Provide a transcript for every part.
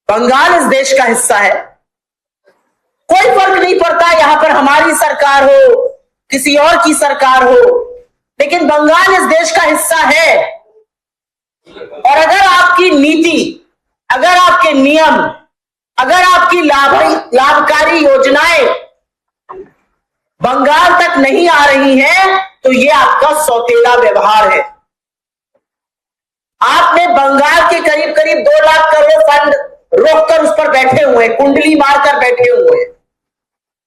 बंगाल इस देश का हिस्सा है, कोई फर्क नहीं पड़ता यहां पर हमारी सरकार हो किसी और की सरकार हो, लेकिन बंगाल इस देश का हिस्सा है। और अगर आपकी नीति, अगर आपके नियम, अगर आपकी लाभकारी योजनाएं बंगाल तक नहीं आ रही हैं, तो ये आपका सौतेला व्यवहार है। आपने बंगाल के करीब करीब 2 लाख करोड़ फंड रोककर उस पर बैठे हुए, कुंडली मारकर बैठे हुए।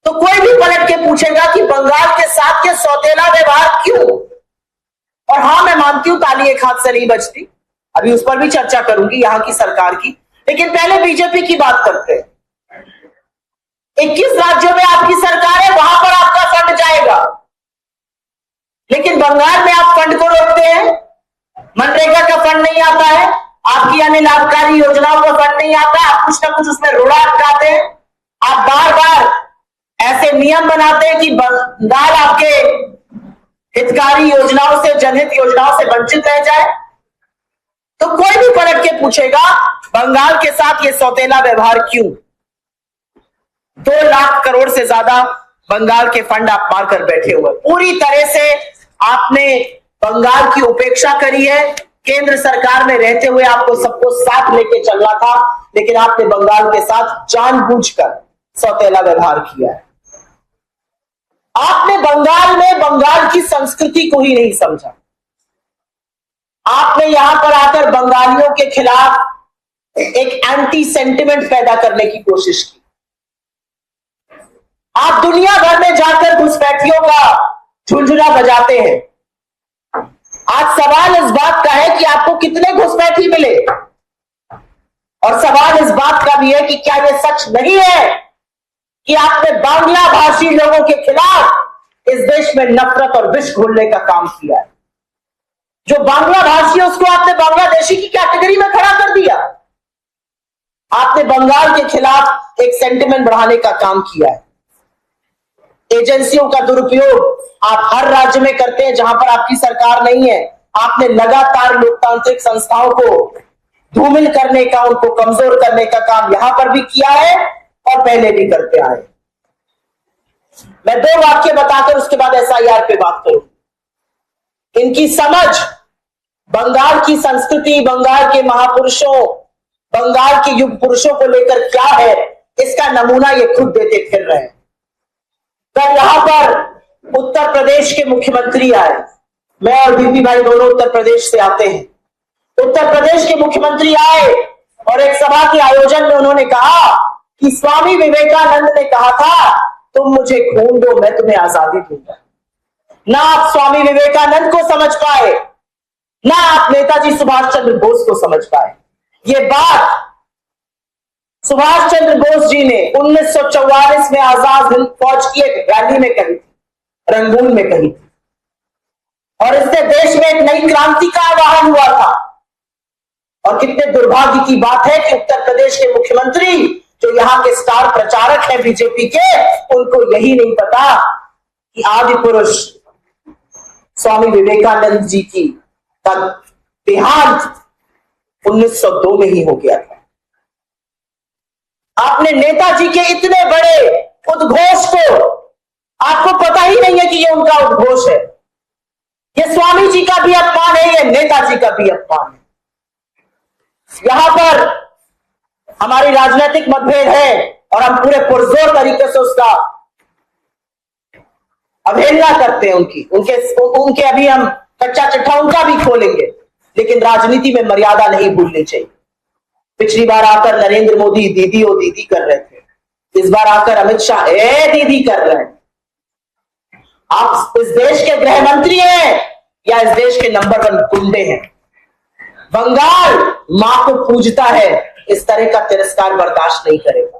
तो कोई भी पलट के पूछेगा कि बंगाल के साथ ये सौतेला व्यवहार क्यों? और हां, मैं मानती हूं ताली एक हाथ से नहीं बजती, अभी उस पर भी चर्चा करूंगी यहां की सरकार की, लेकिन पहले बीजेपी की बात करते हैं। 21 राज्यों में आपकी सरकार है, वहां पर आपका फंड जाएगा, लेकिन बंगाल में आप फंड को रोकते हैं। मनरेगा का फंड नहीं आता है, आपकी अन्य लाभकारी योजनाओं का फंड नहीं आता, आप कुछ ना कुछ उसमें रोड़ा अटकाते हैं। आप बार बार ऐसे नियम बनाते हैं कि बंगाल आपके हितकारी योजनाओं से, जनहित योजनाओं से वंचित रह जाए। तो कोई भी पलट के पूछेगा बंगाल के साथ ये सौतेला व्यवहार क्यों? 2 लाख करोड़ से ज्यादा बंगाल के फंड आप मारकर बैठे हुए। पूरी तरह से आपने बंगाल की उपेक्षा करी है। केंद्र सरकार में रहते हुए आपको सबको साथ लेके चलना था, लेकिन आपने बंगाल के साथ जानबूझकर सौतेला व्यवहार किया है। आपने बंगाल में बंगाल की संस्कृति को ही नहीं समझा। आपने यहां पर आकर बंगालियों के खिलाफ एक एंटी सेंटिमेंट पैदा करने की कोशिश की। आप दुनिया भर में जाकर घुसपैठियों का झुंझुना बजाते हैं। आज सवाल इस बात का है कि आपको कितने घुसपैठी मिले, और सवाल इस बात का भी है कि क्या यह सच नहीं है कि आपने बांग्ला भाषी लोगों के खिलाफ इस देश में नफरत और विष घोलने का काम किया है। जो बांग्ला भाषी है उसको आपने बांग्लादेशी की कैटेगरी में खड़ा कर दिया। आपने बंगाल के खिलाफ एक सेंटिमेंट बढ़ाने का काम किया है। एजेंसियों का दुरुपयोग आप हर राज्य में करते हैं जहां पर आपकी सरकार नहीं है। आपने लगातार लोकतांत्रिक संस्थाओं को धूमिल करने का, उनको कमजोर करने का काम यहां पर भी किया है और पहले भी करते आए। मैं 2 वाक्य बताकर उसके बाद SIR पे बात करूं। इनकी समझ बंगाल की संस्कृति, बंगाल के महापुरुषों, बंगाल के युग पुरुषों को लेकर क्या है, इसका नमूना ये खुद देते फिर रहे हैं। कल यहां पर उत्तर प्रदेश के मुख्यमंत्री आए। मैं और बीपी भाई दोनों उत्तर प्रदेश से आते हैं। उत्तर प्रदेश के मुख्यमंत्री आए और एक सभा के आयोजन में उन्होंने कहा कि स्वामी विवेकानंद ने कहा था, तुम मुझे खून दो मैं तुम्हें आजादी दूंगा। ना आप स्वामी विवेकानंद को समझ पाए, ना आप नेताजी सुभाष चंद्र बोस को समझ पाए। ये बात सुभाष चंद्र बोस जी ने 1944 में आजाद हिंद फौज की एक रैली में कही थी, रंगून में कही थी, और इससे देश में एक नई क्रांति का आह्वान हुआ था। और कितने दुर्भाग्य की बात है कि उत्तर प्रदेश के मुख्यमंत्री, जो यहाँ के स्टार प्रचारक हैं बीजेपी के, उनको यही नहीं पता कि आदि पुरुष स्वामी विवेकानंद जी की का देहांत 1902 में ही हो गया था। आपने नेताजी के इतने बड़े उद्घोष को, आपको पता ही नहीं है कि ये उनका उद्घोष है। ये स्वामी जी का भी अपमान है, ये नेताजी का भी अपमान है। यहां पर हमारी राजनीतिक मतभेद है और हम पूरे पुरजोर तरीके से उसका अवहेलना करते हैं। उनके अभी हम कच्चा चिट्ठा उनका भी खोलेंगे, लेकिन राजनीति में मर्यादा नहीं भूलनी चाहिए। पिछली बार आकर नरेंद्र मोदी दीदी ओ दीदी कर रहे थे, इस बार आकर अमित शाह ए दीदी कर रहे हैं। आप इस देश के गृह मंत्री हैं या इस देश के नंबर 1 गुंडे हैं? बंगाल मां को पूजता है, इस तरह का तिरस्कार बर्दाश्त नहीं करेगा।